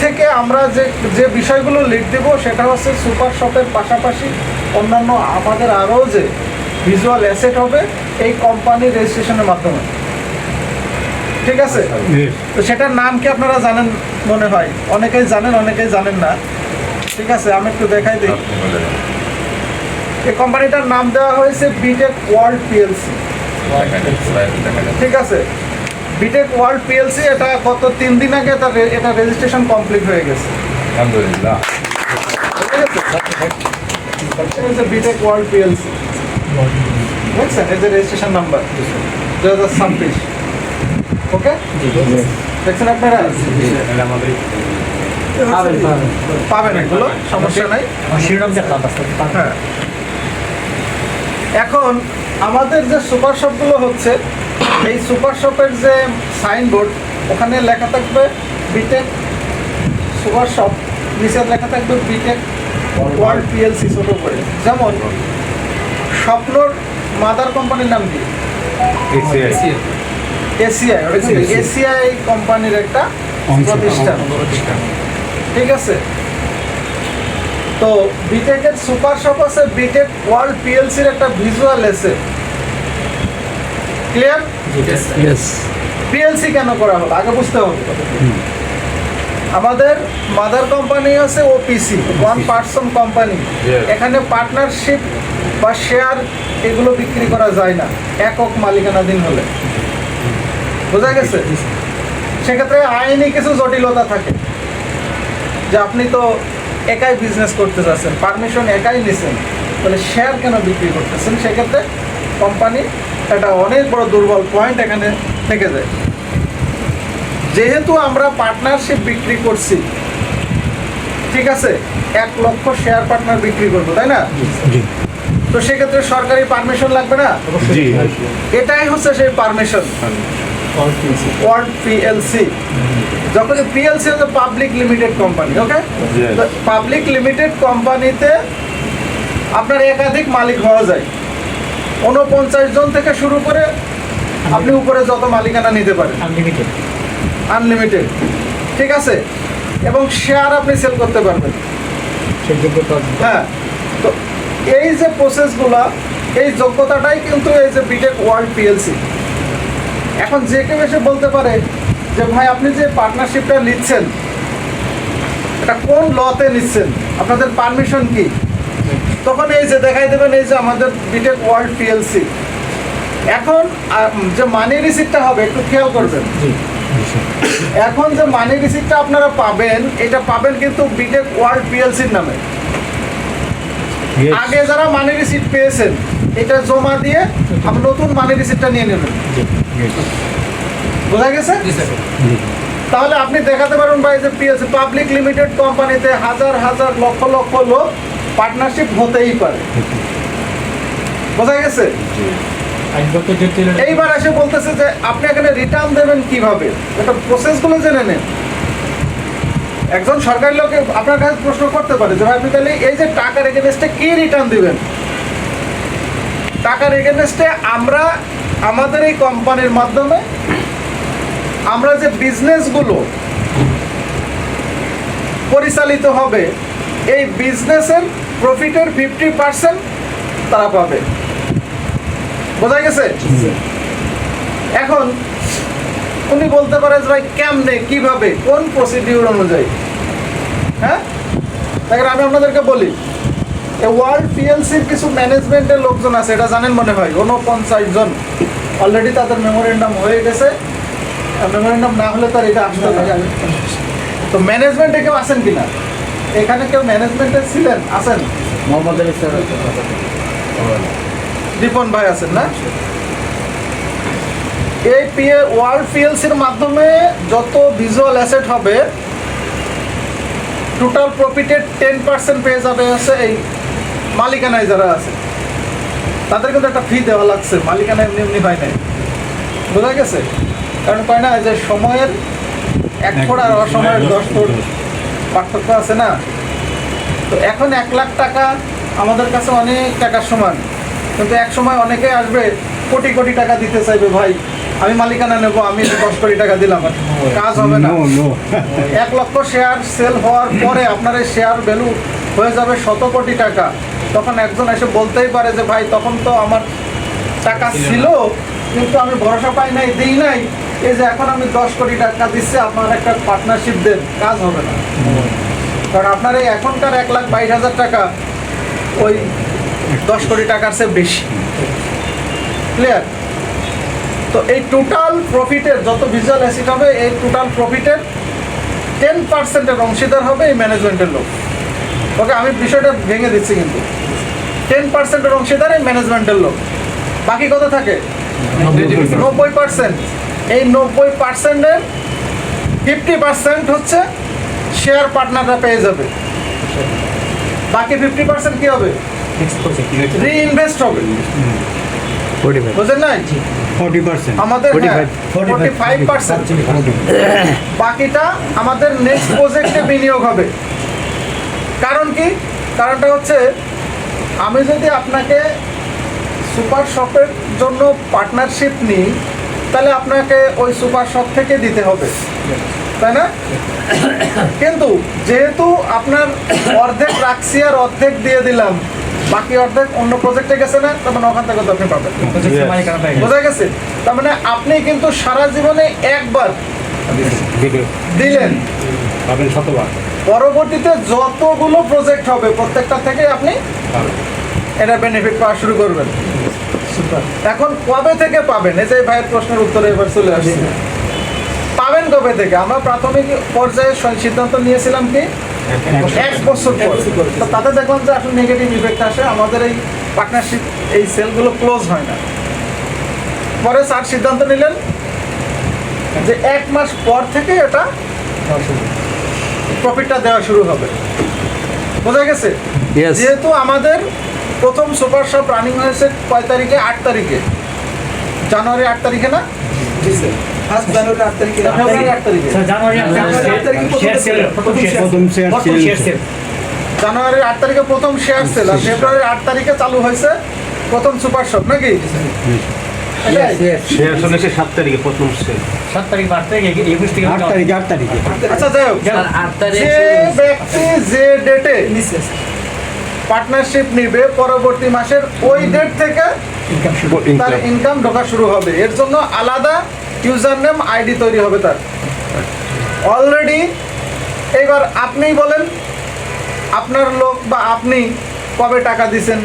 থেকে আমরা যে বিষয়গুলো লিড দেবো সেটা হচ্ছে সুপার শপের পাশাপাশি অন্যান্য আমাদের আরও যে ভিজুয়াল অ্যাসেট হবে এই কোম্পানির রেজিস্ট্রেশনের মাধ্যমে। ঠিক আছে, তো সেটার নাম কি আপনারা জানেন মনে হয়? অনেকেই জানেন, অনেকেই জানেন না। ঠিক আছে, আমি একটু দেখাই দিই। এই কোম্পানিটার নাম দেওয়া হয়েছে বিটেক ওয়ার্ল্ড পিএলসি। ঠিক আছে, বিটেক ওয়ার্ল্ড পিএলসি, এটা গত 3 দিন আগে এটা রেজিস্ট্রেশন কমপ্লিট হয়ে গেছে। আলহামদুলিল্লাহ। বিটেক ওয়ার্ল্ড পিএলসি দেখছেন, এই যে রেজিস্ট্রেশন নাম্বার 2026। ওকে, দেখছেন আপনারা? পাবেন, এগুলো সমস্যা নাই। হ্যাঁ, এখন আমাদের যে সুপার শপগুলো হচ্ছে, এই সুপার শপের যে সাইনবোর্ড, ওখানে লেখা থাকবে বিটেক সুপার শপ, নিচে লেখা থাকবে বিটেক ওয়ার্ল্ড পিএলসি ছোট করে। যেমন স্বপ্নর মাদার কোম্পানির নাম কি? এসিআই। এসিআই কোম্পানির একটা প্রতিষ্ঠান। ঠিক আছে, তো বিটেকের সুপার শপ আছে, বিটেক ওয়ার্ল্ড পিএলসির একটা ভিজুয়াল আছে। ক্লিয়ার? পিএলসি কেন করা হলো আগে বুঝতে হবে। আমাদের মাদার কোম্পানি আছে ওপিসি, ওয়ান পার্সন কোম্পানি। এখানে পার্টনারশিপ বা শেয়ার এগুলো বিক্রি করা যায় না একক মালিকানাধীন হলে। বোঝা গেছে? সেক্ষেত্রে আইনি কিছু জটিলতা থাকে, যে আপনি তো একাই বিজনেস করতে চাচ্ছেন, পারমিশন একাই নিছেন, তাহলে শেয়ার কেন বিক্রি করতেছেন? সেক্ষেত্রে কোম্পানি একটা অনেক বড় দুর্বল পয়েন্ট এখানে থেকে যায়। যেহেতু আমরা পার্টনারশিপ বিক্রি করছি, ঠিক আছে, 1 লক্ষ শেয়ার পার্টনার বিক্রি করবো, তাই না? তো সেক্ষেত্রে সরকারি পারমিশন লাগবে না? এটাই হচ্ছে সেই পারমিশন, ওয়ার্ল্ড পিএলসি। যখন পিএলসি হচ্ছে পাবলিক লিমিটেড কোম্পানি। ওকে, পাবলিক লিমিটেড কোম্পানিতে আপনার একাধিক মালিক হওয়া যায়, 49 জন থেকে শুরু করে আপনি উপরে যত মালিকানা নিতে পারেন, আনলিমিটেড। ঠিক আছে, এবং শেয়ার আপনি সেল করতে পারবেন। হ্যাঁ, তো এই যে প্রসেসগুলা, এই যোগ্যতাটাই কিন্তু এই যে বিটেক ওয়ার্ল্ড পিএলসি। এখন যে কেউ এসে বলতে পারে যে ভাই আপনি যে পার্টনারশিপটা নিচ্ছেন এটা কোন লতে নিচ্ছেন, আপনাদের পারমিশন কি? তখন এই যে দেখাই দেবেন, এই যে আমাদের বিটেক ওয়ার্ল্ড পিএলসি। এখন যে মানি রিসিপ্টটা হবে একটু খেয়াল করবেন। এখন যে মানি রিসিপ্টটা আপনারা পাবেন, এটা পাবেন কিন্তু বিটেক ওয়ার্ল্ড পিএলসির নামে। আগে যারা মানি রিসিপ্ট পেয়েছেন এটা জমা দিয়ে আপনি নতুন মানি রিসিপ্টটা নিয়ে নেবেন। বোঝা গেছে? তাহলে আপনি দেখাতে পারবেন ভাই যে পিএলসি পাবলিক লিমিটেড কোম্পানিতে হাজার হাজার লক্ষ লক্ষ লোক পার্টনারশিপ হতেই পারে। বোঝা গেছে? এইবার এসে বলতেছে যে আপনি এখানে রিটার্ন দেবেন কিভাবে, এটা প্রসেসগুলো জেনে নেন। একজন সরকারি লোক আপনার কাছে প্রশ্ন করতে পারে যে ভাই আপনি তাহলে এই যে টাকার এগেনস্টে কি রিটার্ন দিবেন? টাকার এগেনস্টে আমরা আমাদের এই কোম্পানির মাধ্যমে আমরা যে বিজনেসগুলো পরিচালিত হবে, এই বিজনেসের প্রফিটের 50% তারা পাবে। বোঝা গেছে? এখন উনি বলতে পারে যে ভাই কেমনে, কিভাবে, কোন প্রসিডিউর অনুযায়ী? হ্যাঁ, দেখেন আমি আপনাদেরকে বলি, ওয়ার্ল্ড পিএলসির কিছু ম্যানেজমেন্টের লোকজন আছে, এটা জানেন মনে হয় 49 জন। অলরেডি তাদের মেমোরেন্ডাম হয়ে গেছে, মেমোরেন্ডাম না হলে তার এটা আসতে পারে। তো ম্যানেজমেন্টে কেউ আছেন কিনা? এখানে কেউ ম্যানেজমেন্টে ছিলেন? আছেন? দীপন ভাই আছেন না? এই ওয়ার্ল্ড পিএলসির মাধ্যমে যত ভিজুয়াল অ্যাসেট হবে টোটাল প্রফিটের 10% পেয়ে যাবে হচ্ছে এই মালিকানায় যারা আছে, তাদের কিন্তু একটা ফি দেওয়া লাগছে। মালিকানা এমনি এমনি হয় নাই। বোঝা গেছে? কারণ কয় না যে সময়ের 1 ফুট আর অসময়ের 10 ফুট পার্থক্য আছে না? তো এখন 1 লাখ টাকা আমাদের কাছে অনেক টাকার সমান, কিন্তু এক সময় অনেকে আসবে কোটি কোটি টাকা দিতে চাইবে, ভাই আমি মালিকানা নেব, আমি 10 কোটি টাকা দিলাম, কাজ হবে না। 1 লক্ষ শেয়ার সেল হওয়ার পরে আপনার এই শেয়ার ভ্যালু হয়ে যাবে 100 কোটি টাকা। তখন একজন এসে বলতেই পারে যে ভাই তখন তো আমার টাকা ছিল কিন্তু আমি ভরসা পাই নাই, দিই নাই, এই যে এখন আমি 10 কোটি টাকা দিচ্ছি, আপনার একটা পার্টনারশিপ দেন, কাজ হবে না। কারণ আপনার এই এখনকার 1,22,000 টাকা ওই 10 কোটি টাকার চেয়ে বেশি। ক্লিয়ার? তো এই টোটাল প্রফিটের যত ভিজুয়াল অ্যাসেট হবে, এই টোটাল প্রফিটের 10% অংশীদার হবে এই ম্যানেজমেন্টের লোক। ওকে, আমি বিষয়টা ভেঙে দিচ্ছি, কিন্তু 10% অংশীদার এই ম্যানেজমেন্টের লোক। বাকি কত থাকে? 90%। এই 90%-এর 50% হচ্ছে শেয়ার পার্টনাররা পেয়ে যাবে। বাকি 50% কি হবে? রিইনভেস্ট হবে। বুঝলেন নাই? 40% আমাদের 45%। বাকিটা আমাদের নেক্সট প্রজেক্টে বিনিয়োগ হবে। কারণ কি? কারণটা হচ্ছে আমি যদি আপনাকে সুপার শপের জন্য পার্টনারশিপ নিই, তাহলে আপনাকে ওই সুপার শপ থেকে দিতে হবে, তাই না? কিন্তু যেহেতু আপনার অর্ধেক রাখছি আর অর্ধেক দিয়ে দিলাম, বাকি অর্ধেক অন্য প্রজেক্টে গেছে না, তার মানে ওখান থেকে তো আপনি পাবেন। বোঝা গেছে? তার মানে আপনি কিন্তু সারা জীবনে একবার দিলেন, পাবেন শতবার। পরবর্তীতে যতগুলো প্রজেক্ট হবে প্রত্যেকটা থেকে আপনি এটা বেনিফিট পাওয়া শুরু করবেন। এখন কবে থেকে পাবেন? এই যে ভাইয়ের প্রশ্নের উত্তরে এবার চলে আসছে, পাবেন কবে থেকে? আমরা প্রাথমিক পর্যায়ে সিদ্ধান্ত নিয়েছিলাম কি 1 বছর পর। তো তাতে দেখলাম যে আসলে নেগেটিভ ইফেক্ট আসে, আমাদের এই পার্টনারশিপ এই সেলগুলো ক্লোজ হয় না। পরে স্যার সিদ্ধান্ত নিলেন যে 1 মাস পর থেকে এটা প্রফিটটা দেওয়া শুরু হবে। বোঝা গেছে? যেহেতু আমাদের প্রথম সুপার শপ রানিং হয়েছে কয় তারিখে? 8 তারিখে, জানুয়ারি 8 তারিখে না? জানুয়ারি 8 তারিখে, ফেব্রুয়ারি 8 তারিখে, জানুয়ারি 8 তারিখে প্রথম শেয়ার সেল, আর ফেব্রুয়ারি 8 তারিখে চালু হয়েছে প্রথম সুপার শপ, নাকি? শেয়ার চলেছে 7 তারিখে প্রথম সেল। 7 তারিখ 8 তারিখ 21 থেকে 8 তারিখে। আচ্ছা, যাই হোক, যে ব্যক্তি যে ডেটে পার্টনারশিপ নিবে পরবর্তী মাসের ওই ডেট থেকে তার ইনকাম ঢোকা শুরু হবে। এর জন্য আলাদা ইউজার নেম আইডি তৈরি হবে তার অলরেডি। এবার আপনিই বলেন আপনার লোক বা আপনি কবে টাকা দিছেন।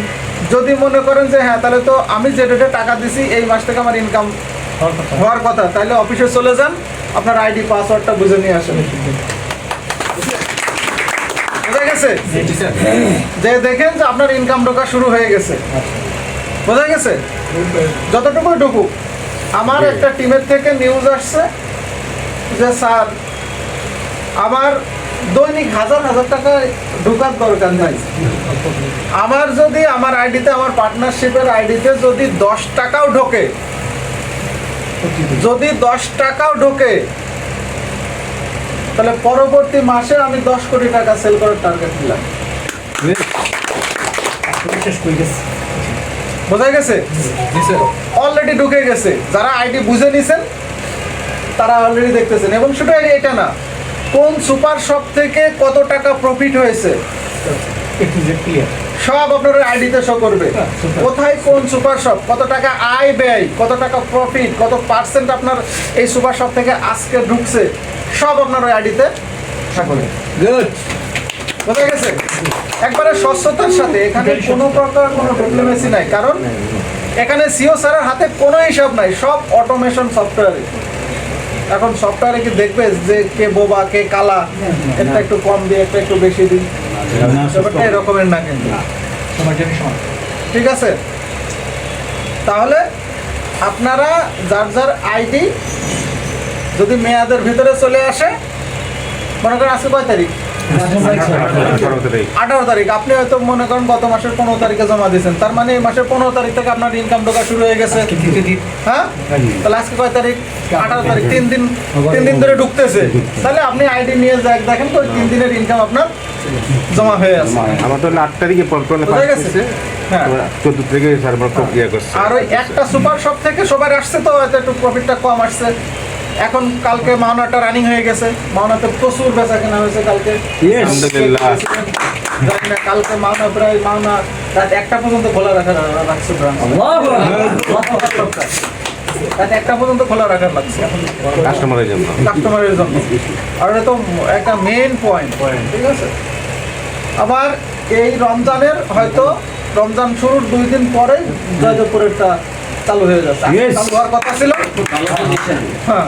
যদি মনে করেন যে হ্যাঁ, তাহলে তো আমি যে ডেটে টাকা দিছি এই মাস থেকে আমার ইনকাম হওয়ার কথা, তাহলে অফিসে চলে যান, আপনার আইডি পাসওয়ার্ডটা বুঝে নিয়ে আসেন। বোঝা গেছে? যে দেখেন যে আপনার ইনকাম ঢোকা শুরু হয়ে গেছে। বোঝা গেছে? যতটুকুই ঢুকুক। আমার একটা টিমের থেকে নিউজ আসছে যে স্যার আমার দৈনিক হাজার টাকা ঢোকার দরকার নাই, আমার যদি আমার আইডিতে, আমার পার্টনারশিপের আইডিতে যদি 10 টাকাও ঢোকে, যদি 10 টাকাও ঢোকে, তাহলে পরবর্তী মাসে আমি 10 কোটি টাকা সেল করার টার্গেট দিলাম। বোঝা গেছে? অলরেডি ঢুকে গেছে। যারা আইডি বুঝে নিছেন তারা অলরেডি দেখতেছেন। এবং শুধু এটা না, কোন সুপার শপ থেকে কত টাকা প্রফিট হয়েছে সব আপনার আইডিতে শো করবে। কোথায় কোন সুপার শপ, কত টাকা আয় ব্যয়, কত টাকা প্রফিট, কত পার্সেন্ট আপনার এই সুপার শপ থেকে আজকে ঢুকছে, সব আপনার ওই আইডিতে থাকবে। গুড। বোঝা গেছে? একবারে স্বচ্ছতার সাথে, এখানে কোনো প্রকার কোনো ডিপ্লোমেসি নাই। কারণ এখানে সিও স্যারের হাতে কোনো হিসাব নাই, সব অটোমেশন সফটওয়্যারে। এখন সফটওয়্যারে কি দেখবে যে কে বোবা কে কালা, একটা একটু কম দিয়ে একটা একটু বেশি দিই, ব্যাপারটা এরকমের না কিন্তু। ঠিক আছে? তাহলে আপনারা যার যার আইডি যদি মেয়াদের ভিতরে চলে আসে, মনে করেন আজকে কয় তারিখ? 18 তারিখ আপনি হয়তো মনে করেন গত মাসের 15 তারিখে জমা দিয়েছেন, তার মানে এই মাসের 15 তারিখ থেকে আপনার ইনকাম ঢোকা শুরু হয়ে গেছে। হ্যাঁ, তাহলে আজকে কয় তারিখ? 18 তারিখ। 3 দিন ধরে ঢুকতেছে। তাহলে আপনি আইডি নিয়ে দেখেন তো 3 দিনের ইনকাম আপনার জমা হয়ে আছে। আমার তো 8 তারিখে পল্টনে বোঝা গেছে? হ্যাঁ। 14 থেকে সার্ভার প্রক্রিয়া করছে। আর ওই একটা সুপার শপ থেকে সবার আসছে তো হয়তো একটু প্রফিটটা কম আসছে। এখন কালকে মাওনাটা রানিং হয়ে গেছে, মাওনাতে প্রচুর বেচা কেনা হয়েছে কালকে। আলহামদুলিল্লাহ। জানি না কালকে মাওনা রাত 1টা পর্যন্ত খোলা রাখছে ব্রাঞ্চ। রাত 1টা পর্যন্ত খোলা রাখার লাগছে কাস্টমারের জন্য। কাস্টমারের জন্য। আর এটা তো একটা মেইন পয়েন্ট, ঠিক আছে। আবার এই রমজানের হয়তো রমজান শুরুর 2 দিন পরে জয়দেবপুরেরটা চালু হয়ে যাচ্ছে। Yes. চালু হওয়ার কথা ছিল। হ্যাঁ,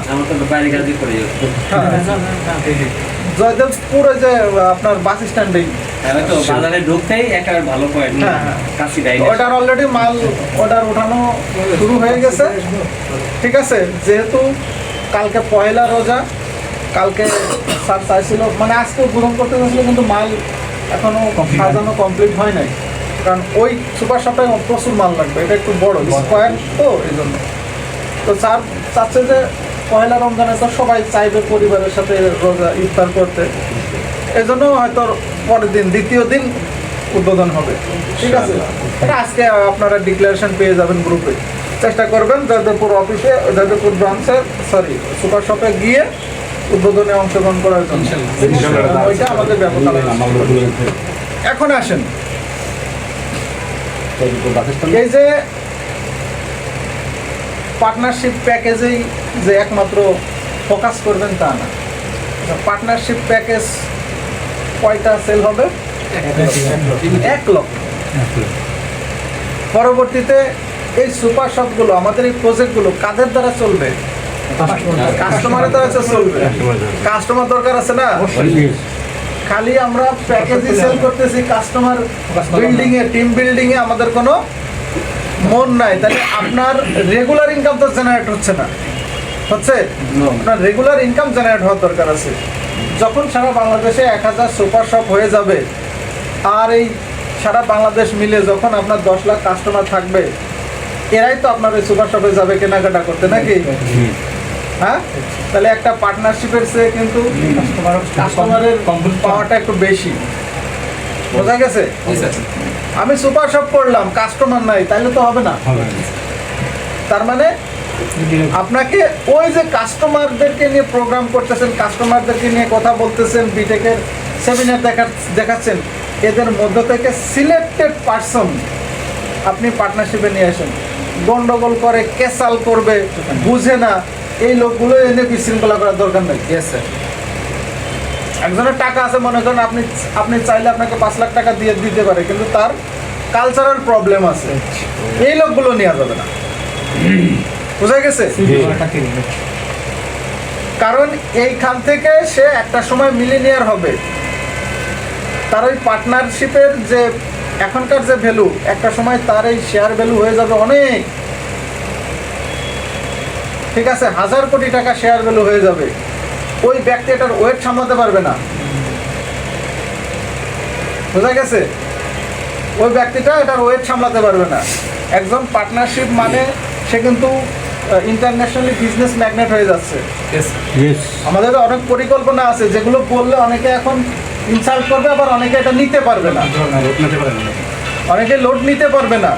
জয়দেবপুরে যে আপনার বাস স্ট্যান্ডেই বাজারে ঢুকতেই একটা ভালো পয়েন্ট হ্যাঁ, হ্যাঁ। কাশি ডাইন ওটার অলরেডি মাল অর্ডার ওঠানো শুরু হয়ে গেছে, ঠিক আছে। যেহেতু কালকে পয়লা রোজা, কালকে স্যার চাইছিল মানে আজকে উদ্বোধন করতে চাইছিল, কিন্তু মাল এখনো সাজানো কমপ্লিট হয় নাই, কারণ ওই সুপার শপে প্রচুর মাল লাগবে। এটা একটু বড় স্কোয়ার তো এই জন্য। তো স্যার চাচ্ছে যে পয়লা রমজানে তো সবাই চাইবে পরিবারের সাথে রোজা ইফতার করতে, এই জন্য হয়তো পরের দিন দ্বিতীয় দিন উদ্বোধন হবে, ঠিক আছে। এটা আজকে আপনারা ডিক্লারেশন পেয়ে যাবেন গ্রুপে। চেষ্টা করবেন জয়দেবপুর অফিসে, জয়দেবপুর ব্রাঞ্চে সুপার শপে গিয়ে উদ্বোধনে অংশগ্রহণ করার জন্য। ওইটা আমাদের ব্যাপক আলোচনা। এখন আসেন, এই যে পার্টনারশিপ প্যাকেজেই যে একমাত্র ফোকাস করবেন তা না। পার্টনারশিপ প্যাকেজ কয়টা সেল হবে? 1 লক্ষ। পরবর্তীতে এই সুপার শপগুলো, আমাদের এই প্রজেক্টগুলো কাদের দ্বারা চলবে? কাস্টমারের দ্বারা চলবে। কাস্টমার দরকার আছে না? খালি আমরা প্যাকেজই সেল করতেছি, কাস্টমার বিল্ডিং এ, টিম বিল্ডিং এ আমাদের কোনো মন নাই। তাহলে আপনার রেগুলার ইনকাম তো জেনারেট হচ্ছে না, হচ্ছে? আপনার রেগুলার ইনকাম জেনারেট হওয়ার দরকার আছে। যখন সারা বাংলাদেশে 1000 সুপার শপ হয়ে যাবে, আর এই সারা বাংলাদেশ মিলে যখন আপনার 10 লাখ কাস্টমার থাকবে, এরাই তো আপনার ওই সুপার শপে যাবে কেনাকাটা করতে, নাকি? হ্যাঁ, তাহলে একটা পার্টনারশিপের চেয়ে কিন্তু কাস্টমারের পাওয়াটা একটু বেশি। বোঝা গেছে? আমি সুপার শপ করলাম, কাস্টমার নাই, তাহলে তো হবে না। তার মানে আপনাকে ওই যে কাস্টমারদেরকে নিয়ে প্রোগ্রাম করতেছেন, কাস্টমারদেরকে নিয়ে কথা বলতেছেন, বিটেকের সেমিনার দেখাচ্ছেন, এদের মধ্য থেকে সিলেক্টেড পার্সন আপনি পার্টনারশিপে নিয়ে আসেন। গন্ডগোল করে, কেসাল করবে, বুঝে না, এই লোকগুলো এনে বিশৃঙ্খলা করার দরকার নেই। একজনের টাকা আছে, মনে করেন আপনি চাইলে আপনাকে 5 লাখ টাকা দিয়ে দিতে পারে, কিন্তু তার কালচারাল প্রবলেম আছে, এই লোকগুলো নেওয়া যাবে না। বুঝা গেছে? কারণ এইখান থেকে সে একটা সময় মিলিনিয়ার হবে। তার ওই পার্টনারশিপের যে এখনকার যে ভ্যালু, একটা সময় তার এই শেয়ার ভ্যালু হয়ে যাবে অনেক, ঠিক আছে। 1000 কোটি টাকা শেয়ার ভ্যালু হয়ে যাবে। ওই ব্যক্তি এটার ওয়েট সামলাতে পারবে না। বোঝা গেছে? ওই ব্যক্তিটা এটার ওয়েট সামলাতে পারবে না। একজন পার্টনারশিপ মানে সে কিন্তু ইন্টারন্যাশনালি বিজনেস ম্যাগনেট হয়ে যাচ্ছে। আমাদের অনেক পরিকল্পনা আছে, যেগুলো বললে অনেকে এখন ইনসাল্ট করবে, আবার অনেকে এটা নিতে পারবে না, অনেকে লোড নিতে পারবে না।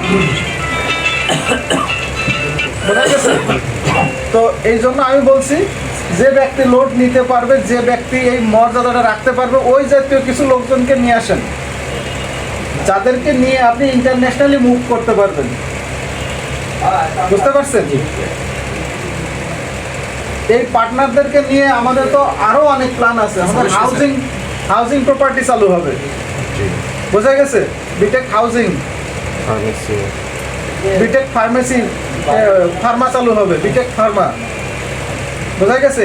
বোঝা গেছে? তো এই জন্য আমি বলছি, যে ব্যক্তি লোড নিতে পারবে, যে ব্যক্তি এই মর্যাদাটা রাখতে পারবে, ওই জাতীয় কিছু লোকজনকে নিয়ে আসেন, যাদেরকে নিয়ে আপনি ইন্টারন্যাশনালি মুভ করতে পারবেন। বুঝতে পারছেন? এই পার্টনারদেরকে নিয়ে আমাদের তো আরো অনেক প্ল্যান আছে। আমাদের হাউজিং প্রপার্টি চালু হবে। বোঝা গেছে? BTech housing, BTech pharmacy, pharma চালু হবে, বিটেক ফার্মা। বোঝা গেছে?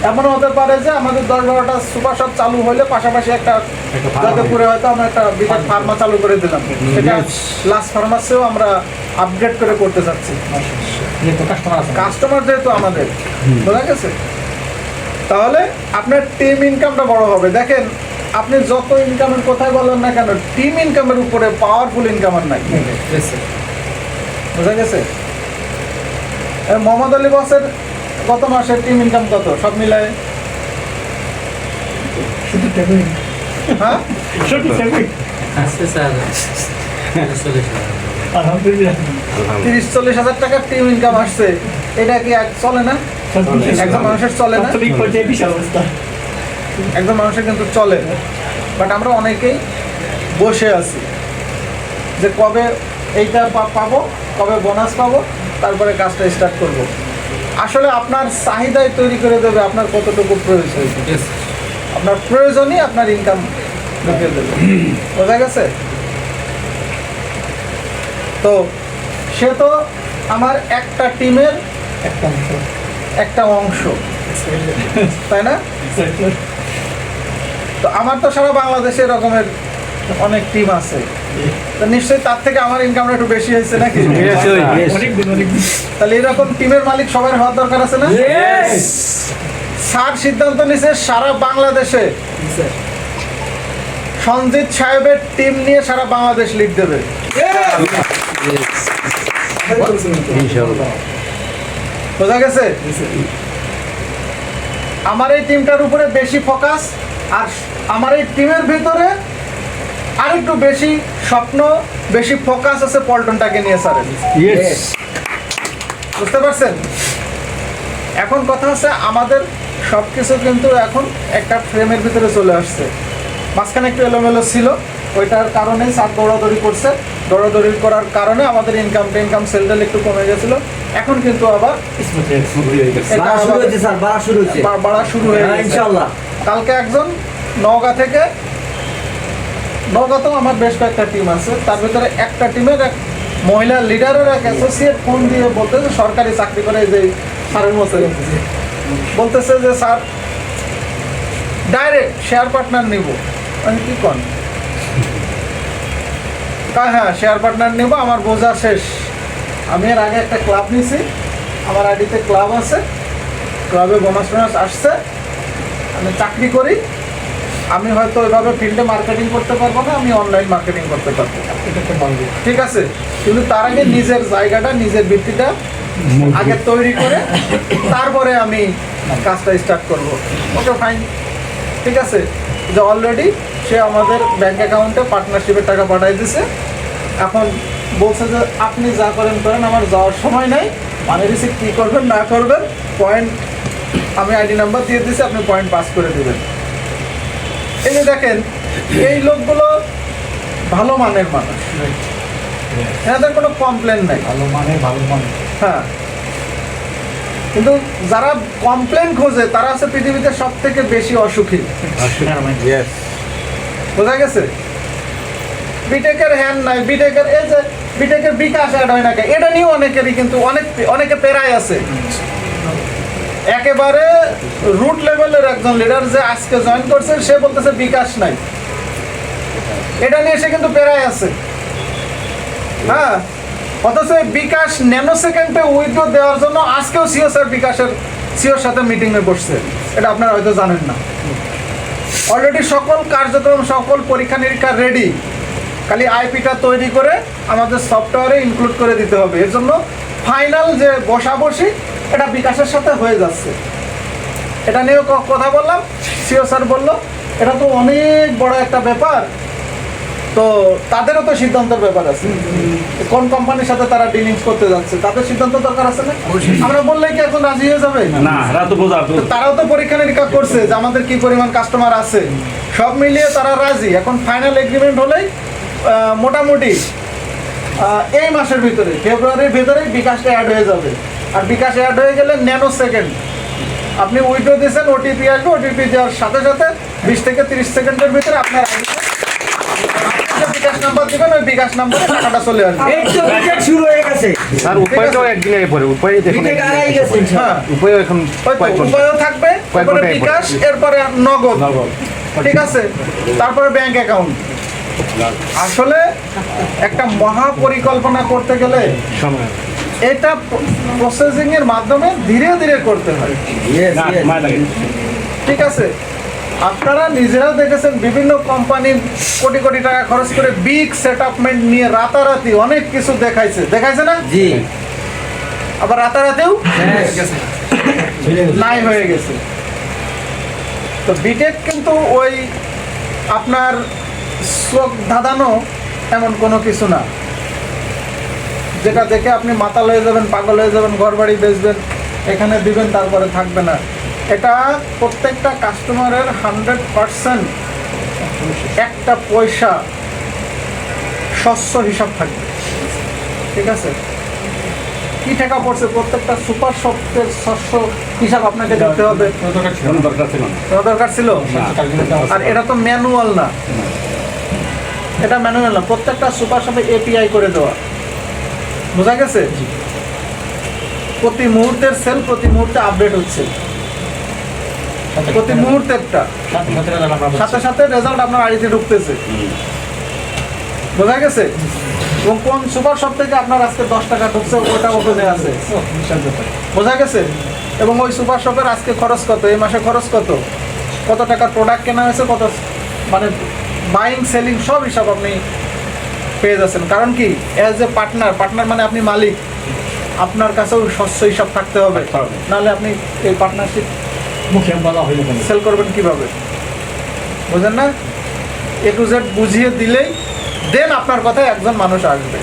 এমনও হতে পারে যে আমাদের 10-12টা সুপার শপ চালু হলে পাশাপাশি একটা যাদবপুরে হয়তো আমরা একটা বিটেক ফার্মা চালু করে দিলাম। সেটা লাস্ট ফার্মাসিও আমরা আপগ্রেড করে করতে চাচ্ছি, কাস্টমার যেহেতু আমাদের। বোঝা গেছে? তাহলে আপনার টিম ইনকামটা বড় হবে। দেখেন, আপনি যত ইনকামের কথাই বলেন না কেন, টিম ইনকামের উপরে পাওয়ারফুল ইনকাম আর নাই। বুঝা গেছে? মোহাম্মদ আলী বসের গত মাসের টিম ইনকাম কত সব মিলায়? হ্যাঁ, আজকে স্যার 30-40 হাজার টাকার টিম ইনকাম আসছে। এটা কি চলে না? একজন মানুষের চলে না, একজন মানুষের কিন্তু চলে। বাট আমরা অনেকেই বসে আছি যে কবে এইটা পাবো, কবে বোনাস পাবো, তারপরে কাজটা স্টার্ট করব। আসলে আপনার চাহিদাই তৈরি করে দেবে আপনার কতটুকু প্রয়োজন। আপনার প্রয়োজনই আপনার ইনকাম ঢুকিয়ে দেবে। বোঝা গেছে? তো সে তো আমার একটা টিমের একটা অংশ, তাই না? তো আমার তো সারা বাংলাদেশে এরকমের অনেক টিম আছে, তো নিশ্চয়ই তার থেকে আমার ইনকামটা একটু বেশি হয়েছে নাকি? তাহলে এরকম টিমের মালিক সবার হওয়ার দরকার আছে না? স্যার সিদ্ধান্ত নিছে সারা বাংলাদেশে সঞ্জিত সাহেবের টিম নিয়ে সারা বাংলাদেশ লিড দেবে। বোঝা গেছে? আমার এই টিমটার উপরে বেশি ফোকাস, আর আমার এই টিমের ভিতরে আরেকটু বেশি স্বপ্ন, বেশি ফোকাস আছে পল্টনটাকে নিয়ে স্যারের। বুঝতে পারছেন? এখন কথা হচ্ছে আমাদের সবকিছু কিন্তু এখন একটা ফ্রেমের ভিতরে চলে আসছে। মাঝখানে একটু এলোমেলো ছিল, ওইটার কারণে স্যার দৌড়াদৌড়ি করছে। দৌড়াদৌড়ি করার কারণে আমাদের ইনকাম সেলটেল একটু কমে গেছিল। এখন কিন্তু আবার বাড়া শুরু হয়ে গেছে ইনশাআল্লাহ। কালকে একজন নওগাঁতেও আমার বেশ কয়েকটা টিম আছে, তার ভিতরে একটা টিমের এক মহিলা লিডারের এক অ্যাসোসিয়েট ফোন দিয়ে বলতেছে সরকারি চাকরি করে, যে স্যারের মতো বলতেছে যে স্যার ডাইরেক্ট শেয়ার পার্টনার নিব। আমি কি কন? হ্যাঁ, শেয়ার পার্টনার নেব, আমার বোঝা শেষ। আমি এর আগে একটা ক্লাব নিছি, আমার আইডিতে ক্লাব আছে, ক্লাবে বোনাস আসছে, আমি চাকরি করি। আমি হয়তো ওইভাবে ফিল্ডে মার্কেটিং করতে পারবো না, আমি অনলাইন মার্কেটিং করতে পারবো, ঠিক আছে? কিন্তু তার আগে নিজের জায়গাটা, নিজের ভিত্তিটা আগে তৈরি করে তারপরে আমি কাজটা স্টার্ট করব। ওকে, ফাইন, ঠিক আছে। যে অলরেডি সে আমাদের ব্যাংক অ্যাকাউন্টে পার্টনারশিপের টাকা পাঠিয়ে দিছে। এখন বলছে যে আপনি যা করেন, আমার যাওয়ার সময় নাই, মানে রিসিভ কী করবেন না করবেন, পয়েন্ট আমি আইডি নাম্বার দিয়ে দিছি, আপনি পয়েন্ট পাস করে দেবেন। এই যে দেখেন, এই লোকগুলো ভালো মানের মানুষ, এনাদের কোনো কমপ্লেন নাই। হ্যাঁ, কিন্তু যারা কমপ্লেন খোঁজে তারা আছে পৃথিবীতে সব থেকে বেশি অসুখী। বোঝা গেছে? বিটেকের হ্যান্ড নাই, বিটেকের এই যে বিটেকের বিকাশ অ্যাড হয় না, এটা নিয়ে অনেকেরই কিন্তু অনেকে পেরাই আছে। একেবারে রুট লেভেলের একজন লিডার যে আজকে জয়েন করছে, সে বলতেছে বিকাশ নাই, এটা নিয়ে সে কিন্তু পেরাই আছে। হ্যাঁ, অথচ বিকাশ ন্যানো সেকেন্ডে উইথড্র দেওয়ার জন্য আজকেও সিও স্যার বিকাশের সিওর সাথে মিটিংয়ে বসছে, এটা আপনারা হয়তো জানেন না। অলরেডি সকল কার্যক্রম, সকল পরীক্ষা নিরীক্ষা রেডি, খালি আইপিটা তৈরি করে আমাদের সফটওয়্যারে ইনক্লুড করে দিতে হবে। এর জন্য ফাইনাল যে বসাবসি, এটা বিকাশের সাথে হয়ে যাচ্ছে। এটা নিয়েও কথা বললাম, সিও স্যার বললো এটা তো অনেক বড় একটা ব্যাপার, তো তাদেরও তো সিদ্ধান্তের ব্যাপার আছে। কোন কোম্পানির সাথে তারা ডিলিংস করতে যাচ্ছে, তাদের সিদ্ধান্ত দরকার আছে না? আমরা বললে কি এখন রাজি হয়ে যাবে? তারাও তো পরীক্ষা নিরীক্ষা করছে যে আমাদের কি পরিমাণ কাস্টমার আছে, সব মিলিয়ে তারা রাজি। এখন ফাইনাল এগ্রিমেন্ট হলেই মোটামুটি এই মাসের ভিতরে, ফেব্রুয়ারির ভিতরে বিকাশটা অ্যাড হয়ে যাবে। আর বিকাশ অ্যাড হয়ে গেলে ন্যানো সেকেন্ড আপনি উইথড্র দিয়েছেন, ওটিপি আসবে, ওটিপি দেওয়ার সাথে সাথে 20 থেকে 30 সেকেন্ডের ভিতরে আপনার বিকাশ নাম্বার দিবেন, ওই বিকাশ নাম্বারে টাকাটা চলে আসবে। শুরু হয়ে গেছে স্যার, উপায়টাও একদিন আগে পরে উপায় দেখুন, উপায় এখন উপায়ও থাকবে, তারপরে বিকাশ, এরপরে নগদ, ঠিক আছে, তারপরে ব্যাংক অ্যাকাউন্ট। আসলে একটা মহা পরিকল্পনা করতে গেলে এটা প্রসেসিং এর মাধ্যমে ধীরে ধীরে করতে হয়, ঠিক আছে? আপনারা নিজেরা দেখেছেন বিভিন্ন কোম্পানি কোটি কোটি টাকা খরচ করে বিগ সেটআপমেন্ট নিয়ে রাতারাতি অনেক কিছু দেখাইছে না? জি আবার রাতারাতিও নাই হয়ে গেছে। তো বিটেক কিন্তু ওই আপনার চোখ ধাঁধানো এমন কোনো কিছু না যেটা দেখে আপনি মাতাল হয়ে যাবেন, পাগল হয়ে যাবেন, ঘর বাড়ি বেচবেন, এখানে দিবেন তারপরে থাকবে না। এটা প্রত্যেকটা কাস্টমারের 100% একটা পয়সা স্বচ্ছ হিসাব থাকবে। ঠিক আছে, কি টাকা পড়ছে প্রত্যেকটা সুপার শপের স্বচ্ছ হিসাব আপনাকে দিতে হবে। কোনো দরকার ছিল? আর এটা তো ম্যানুয়াল না, এটা ম্যানুয়াল না, প্রত্যেকটা সুপার শপে এপিআই করে দেওয়া। বোঝা গেছে? প্রতি মুহূর্তের সেল প্রতি মুহূর্তে আপডেট হচ্ছে, প্রতি মুহূর্তেরটা সাথে সাথে রেজাল্ট আপনার আইডিতে ঢুকতেছে। বোঝা গেছে? এবং কোন সুপার শপ থেকে আপনার আজকে 10 টাকা ঢুকছে ওটা ওখানে আছে। বোঝা গেছে? এবং ওই সুপার শপের আজকে খরচ কত, এই মাসে খরচ কত, কত টাকার প্রোডাক্ট কেনা হয়েছে, কত মানে বাইং সেলিং সব হিসাব আপনি পেয়ে যাচ্ছেন। কারণ কি, অ্যাজ এ পার্টনার মানে আপনি মালিক, আপনার কাছেও স্বচ্ছ হিসাব থাকতে হবে, নাহলে আপনি এই পার্টনারশিপ সেল করবেন কিভাবে? বুঝেন না? A to Z বুঝিয়ে দিলেই দেন আপনার কথায় একজন মানুষ আসবে।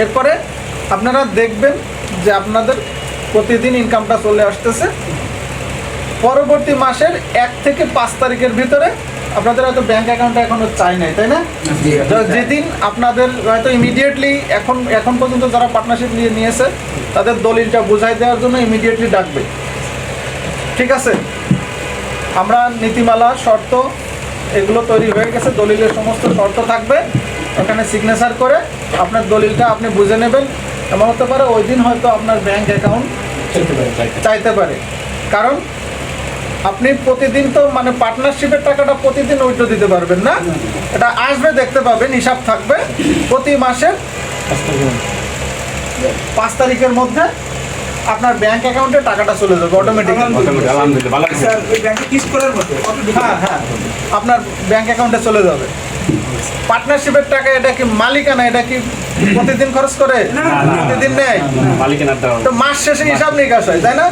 এরপরে আপনারা দেখবেন যে আপনাদের প্রতিদিন ইনকামটা চলে আসতেছে। পরবর্তী মাসের 1 থেকে 5 তারিখের ভিতরে আপনাদের হয়তো ব্যাংক অ্যাকাউন্টে এখনো চাই নাই, তাই না? যেদিন আপনাদের হয়তো ইমিডিয়েটলি এখন পর্যন্ত যারা পার্টনারশিপ নিয়েছে তাদের দলিলটা বুঝাই দেওয়ার জন্য ইমিডিয়েটলি ডাকবে। ঠিক আছে, আমরা নীতিমালা শর্ত এগুলো তৈরি হয়ে গেছে, দলিলের সমস্ত শর্ত থাকবে, ওখানে সিগনেচার করে আপনার দলিলটা আপনি বুঝে নেবেন। এমন হতে পারে ওই দিন হয়তো আপনার ব্যাংক অ্যাকাউন্ট চাইতে পারে, কারণ আপনি প্রতিদিন তো মানে পার্টনারশিপের টাকাটা প্রতিদিন উইথড্র দিতে পারবেন না, এটা আসবে দেখতে পাবেন, হিসাব থাকবে। প্রতি মাসের 5 তারিখের মধ্যে আপনার ব্যাংক অ্যাকাউন্টে টাকাটা চলে যাবে অটোমেটিক। হ্যাঁ, আপনার ব্যাংক অ্যাকাউন্টে চলে যাবে। পার্টনারশিপের টাকা এটা কি মালিকানা, এটা কি প্রতিদিন খরচ করে? প্রতিদিন নেয় তো মাস শেষে হিসাব নিকাশ হয়, তাই না?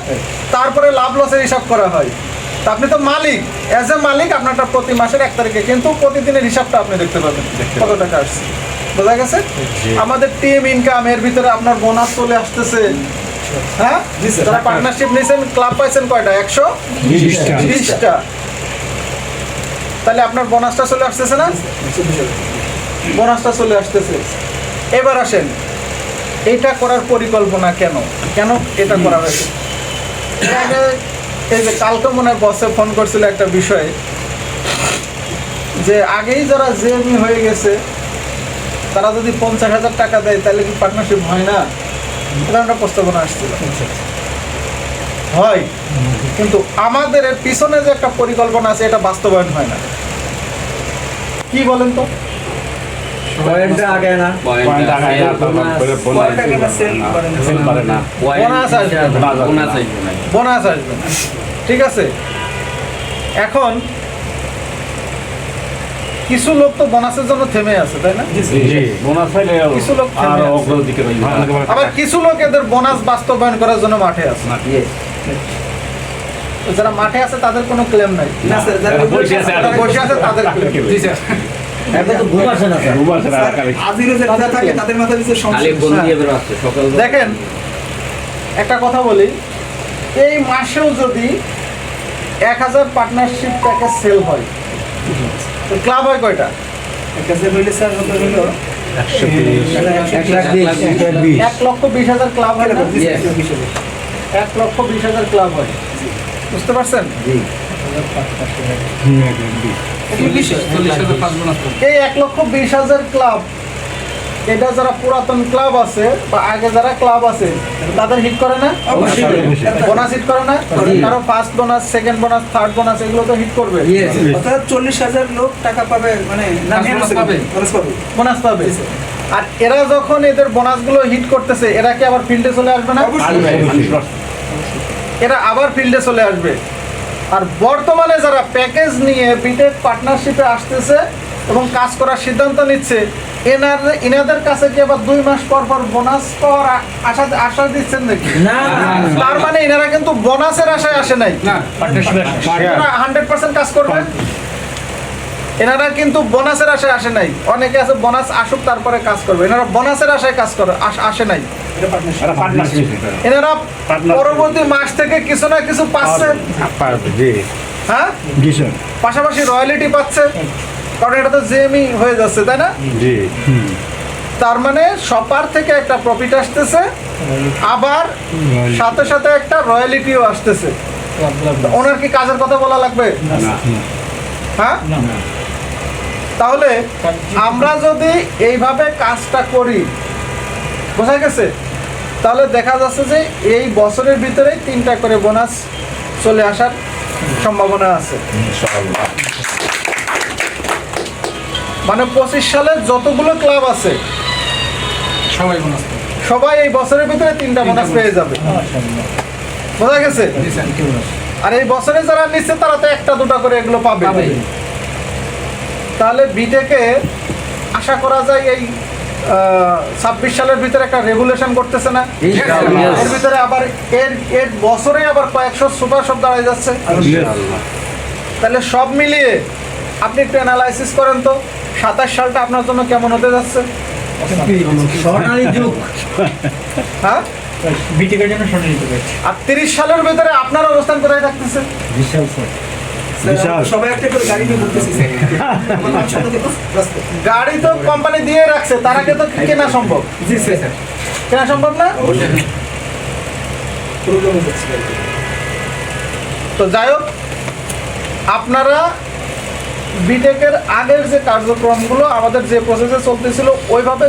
তারপরে লাভ লসের হিসাব করা হয়। তা আপনি তো মালিক, অ্যাজ এ মালিক আপনারটা প্রতি মাসের 1 তারিখে, কিন্তু প্রতিদিনের হিসাবটা আপনি দেখতে পাবেন কত টাকা আসছে। বোঝা গেছে? আমাদের টিম ইনকাম এর ভিতরে আপনার বোনাস চলে আসতেছে। হ্যাঁ, যারা পার্টনারশিপ নিয়েছেন ক্লাব পাইছেন কয়টা? 120টা। তাহলে আপনার বোনাসটা চলে আসতেছে না? বোনাসটা চলে আসতেছে। এবার আসেন, এটা করার পরিকল্পনা কেন এটা করা হয়েছে? এই যে কালকে মনে হয় বসে ফোন করছিল একটা বিষয়ে, যে আগেই যারা জেএমই হয়ে গেছে তারা যদি 50,000 টাকা দেয় তাহলে কি পার্টনারশিপ হয় না? এটা একটা প্রস্তাবনা আসছিল। হয়, কিন্তু আমাদের এর পিছনে যে একটা পরিকল্পনা আছে এটা বাস্তবায়ন হয় না। কি বলেন তো? বোনাস আসবে না। ঠিক আছে, এখন কিছু লোক তো বোনাসের জন্য থেমে আছে, তাই না? কিছু লোক থেমে আছে। আবার কিছু লোক এদের বোনাস বাস্তবায়ন করার জন্য মাঠে আছে। যারা মাঠে আছে তাদের কোনো ক্লেম নাই, বসে আছে তাদের দেখেন একটা কথা বলি, এই মাসেও যদি 1000 পার্টনারশিপ প্যাকেজ সেল হয়, ক্লাব হয় কয়টা? 1,20,000 ক্লাব হয় না? 1,20,000 ক্লাব হয়, বুঝতে পারছেন? এই 1,20,000 ক্লাব, এটা যারা পুরাতন ক্লাব আছে বা আগে যারা ক্লাব আছে তাদের হিট করে না? বোনাস হিট করে না? কারো first bonus, second bonus, third bonus এগুলো তো হিট করবে। অর্থাৎ 40,000 লোক টাকা পাবে, মানে বোনাস পাবে। আর এরা যখন এদের বোনাসগুলো হিট করতেছে, এরা কি আবার ফিল্ডে চলে আসবে না? এরা আবার ফিল্ডে চলে আসবে। আর বর্তমানে যারা প্যাকেজ নিয়ে বিটেক পার্টনারশিপে আসতেছে এবং কাজ করার সিদ্ধান্ত নিচ্ছে, এনাদের কাছে কি আবার 2 মাস পর পর বোনাস পাওয়ার আশা দিচ্ছেন নাকি? না তার মানে এনারা কিন্তু বোনাসের আশায় আসে নাই, 100% কাজ করবে। এনারা কিন্তু বোনাসের আশায় আসে নাই। অনেকে আছে বোনাস আসুক তারপরে কাজ করবে, এনারা বোনাসের আশায় কাজ করে আসে নাই। এনারা পরবর্তী মাস থেকে কিছু না কিছু পাচ্ছে, হ্যাঁ, পাশাপাশি রয়্যালিটি পাচ্ছে, কারণ এটা তো জেএমই হয়ে যাচ্ছে, তাই না? তার মানে সপার থেকে একটা প্রফিট আসতেছে, আবার সাথে সাথে একটা রয়্যালিটিও আসতেছে। ওনার কি কাজের কথা বলা লাগবে? হ্যাঁ, তাহলে আমরা যদি এইভাবে কাজটা করি, বোঝা গেছে, তাহলে দেখা যাচ্ছে যে এই বছরের ভিতরে 3টা করে বোনাস চলে আসার সম্ভাবনা আছে। মানে 25 সালে যতগুলো ক্লাব আছে সবাই এই বছরের ভিতরে 3টা বোনাস পেয়ে যাবে, বোঝা গেছে। আর এই বছরে যারা নিচ্ছে তারা তো 1টা 2টা করে এগুলো পাবে। তাহলে বিটেকে আশা করা যায় এই 26 সালের ভিতরে একটা রেগুলেশন করতেছে না, এর ভিতরে আবার এর বছরে আবার কয়েকশো সুপার শপ দাঁড়ায় যাচ্ছে। তাহলে সব মিলিয়ে আপনি একটু অ্যানালাইসিস করেন তো 27 সালটা আপনার জন্য কেমন হতে যাচ্ছে? স্বর্ণালী যুগ। হ্যাঁ, বিটিকের জন্য শুনে নিতে পারছি। আর 30 সালের ভিতরে আপনার অবস্থান কোথায় থাকতেছে? সবাই একটা করে গাড়ি নিয়ে ঘুরতেছি গাড়ি তো কোম্পানি দিয়ে রাখছে, তার আগে তো কেনা সম্ভব। জি স্যার, কেনা সম্ভব না? তো যাই হোক, আপনারা বিটেকের আগের যে কার্যক্রমগুলো আমাদের যে প্রসেসে চলতেছিল ওইভাবে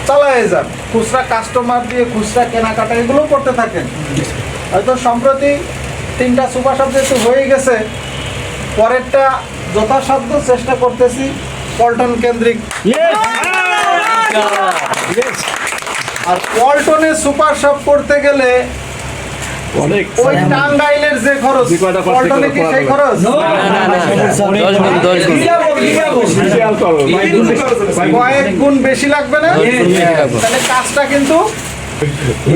চালায় যান, খুচরা কাস্টমার দিয়ে খুচরা কেনাকাটা এগুলো করতে থাকেন। হয়তো সম্প্রতি 3টা সুপার শপ যেহেতু হয়ে গেছে, পরেরটা যথাসাধ্য চেষ্টা করতেছি পল্টন কেন্দ্রিক। আর পল্টনে সুপার শপ করতে গেলে ওই টাঙ্গাইলের যে খরচ, পল্টনে কি সেই খরচ? কয়েক গুণ বেশি লাগবে না? তাহলে কাজটা কিন্তু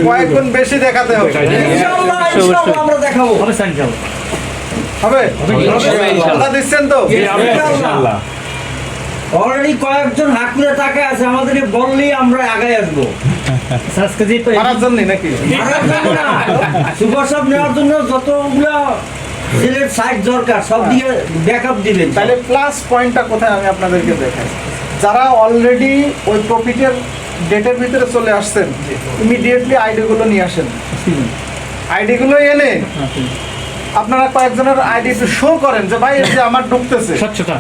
কয়েক গুণ বেশি দেখাতে হবে। আমরা দেখাবো। হবে? কথা দিচ্ছেন তো? অলরেডি কয়েকজন হাকুরে টাকা আছে, আমাদের বললেই আমরা আগায় আসবো। মারার জন্যই নাকি? সুপার শপ নেওয়ার জন্য যতগুলো জেলের সাইট দরকার সব দিকে ব্যাকআপ দিবেন। তাহলে প্লাস পয়েন্টটা কোথায় আমি আপনাদেরকে দেখাই। যারা অলরেডি ওই প্রফিটের ডেটের ভিতরে চলে আসছেন, ইমিডিয়েটলি আইডিগুলো নিয়ে আসেন। আইডিগুলো এনে আপনারা কয়েকজনের আইডি একটু শো করেন যে ভাই এই যে আমার ঢুকতেছে, স্বচ্ছতা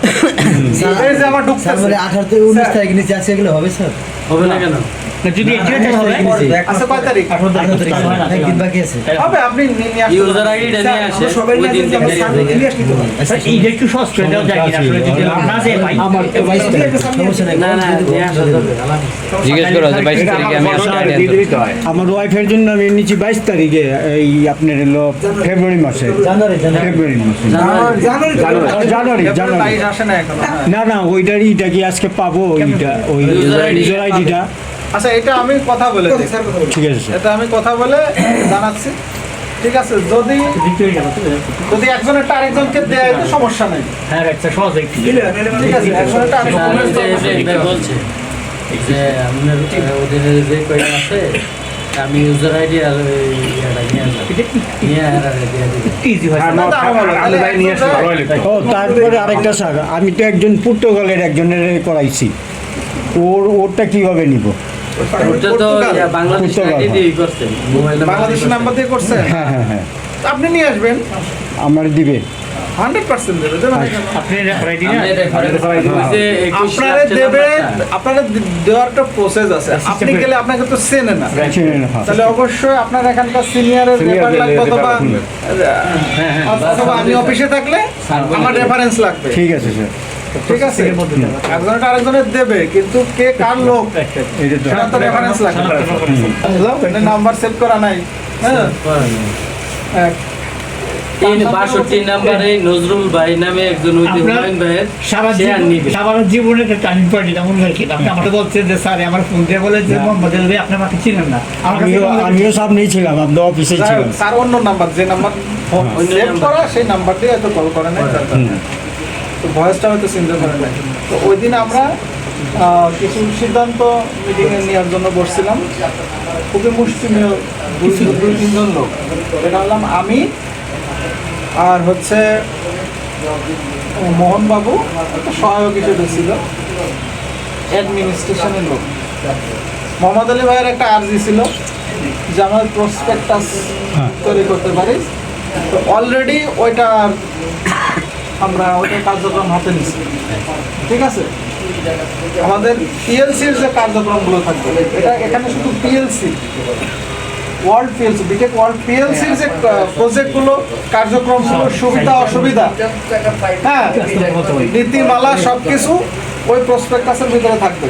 এই যে আমার ঢুকতেছে। 18 থেকে 19 তারিখ নিচে আছে, এগুলো হবে স্যার? হবে না কেন? যদি এডিট হবে আচ্ছা, কয় তারিখ? 18 তারিখ হয় না। একদিন বাকি আছে। হবে, আপনি নিয়ে আসতে ইউজার পারেন। আইডিটা নিয়ে আসে সবাই ওই দিন থেকে আচ্ছা, এই যে একটু সহজ করে দেওয়া যায় কিনা আসলে যদি না যায় ভাই সমস্যা নাই। না না নিয়ে আসা যাবে। জিজ্ঞেস করো যে 22 তারিখে আমি আসতে পারি। আমার ওয়াইফের জন্য আমি নিচ্ছি 22 তারিখে, এই আপনার হলো ফেব্রুয়ারি মাসে। ফেব্রুয়ারি মাসে, জানুয়ারি। তারিখ আসে না এখনো। হ্যাঁ। না ওইটার ইটা কি আজকে পাবো? ওইটা ওই ইউজার আইডিটা। আচ্ছা, এটা আমি কথা বলে দিই। ঠিক আছে স্যার। এটা আমি কথা বলে জানাচ্ছি। ঠিক আছে, যদি একজনের আরেকজনকে দেয় তো সমস্যা নেই। হ্যাঁ একটা সহজ একটু ঠিক আছে, একজনের আরেকজনকে বলছে যে আপনার ওদের যে কয়টা আছে আমি ইউজার আইডি আর ইজি হয় ও তারপরে আরেকটা স্যার, আমি তো একজন পর্তুগালের একজনের করাইছি, ওরটা কিভাবে নিব? ওটা তো বাংলাদেশ আইডি দিয়ে করছেন, মোবাইল বাংলাদেশের নাম্বার দিয়ে করছেন। হ্যাঁ আপনি নিয়ে আসবেন, আমার দিবে। 100% দেবে। দেবে না কেন? আপনি রেডি না আপনারা দেবেন, আপনারা দেওয়ার একটা প্রসেস আছে। আপনি গেলে আপনাকে তো চেনে না, তাহলে অবশ্যই আপনার এখানকার সিনিয়রের রেফার লাগবে, অথবা আমি অফিসে থাকলে আমার রেফারেন্স লাগবে। ঠিক আছে স্যার। ঠিক আছে, একজনটা আরেকজনের দেবে, কিন্তু কে কার লোক সেটা তো রেফারেন্স লাগবে। নাম্বার সেভ করা নাই, হ্যাঁ, 62 নম্বরে নজরুল ভাই নামে একজন ওই যে আপনার হুমায়ুন ভাইয়ের সারা শেয়ার নিবে। সারা জীবনে একটা টার্নিং পয়েন্ট এমন আর কি আপনি আমাকে বলছেন যে স্যার আমার ফোন দিয়ে বলে যে মোহাম্মদ আলী ভাই আপনি আমাকে চিনেন না আমার কাছে আমিও সামনেই ছিলাম, আপনার অফিসে যাই ছিলাম। হোক, স্যার অন্য নাম্বার যে নাম্বার সেভ করা সেই নাম্বার দিয়ে হয়তো কল করে নাই, তো ভয়েসটা হয়তো চিন্তা করে নাই। তো ওই দিন আমরা কিছু সিদ্ধান্ত মিটিংয়ে নেওয়ার জন্য বসছিলাম, খুবই মুষ্টিমেয় দুই তিনজন লোক। এটা হলাম আমি আর হচ্ছে মোহনবাবু, একটা সহায়ক হিসেবে ছিল, অ্যাডমিনিস্ট্রেশনের লোক। মোহাম্মদ আলী ভাইয়ের একটা আর্জি ছিল যে আমার প্রসপেক্টাস তৈরি করতে পারি, তো অলরেডি আমরা ওইটার কার্যক্রম হাতে নিচ্ছি। ঠিক আছে, আমাদের পিএলসির যে কার্যক্রমগুলো থাকবে, এটা এখানে শুধু PLC world PLC BTech world পিএলসির যে প্রজেক্টগুলো, কার্যক্রমগুলো, সুবিধা অসুবিধা, হ্যাঁ, নীতিমালা সবকিছু ওই প্রসপেক্টাসের ভিতরে থাকবে।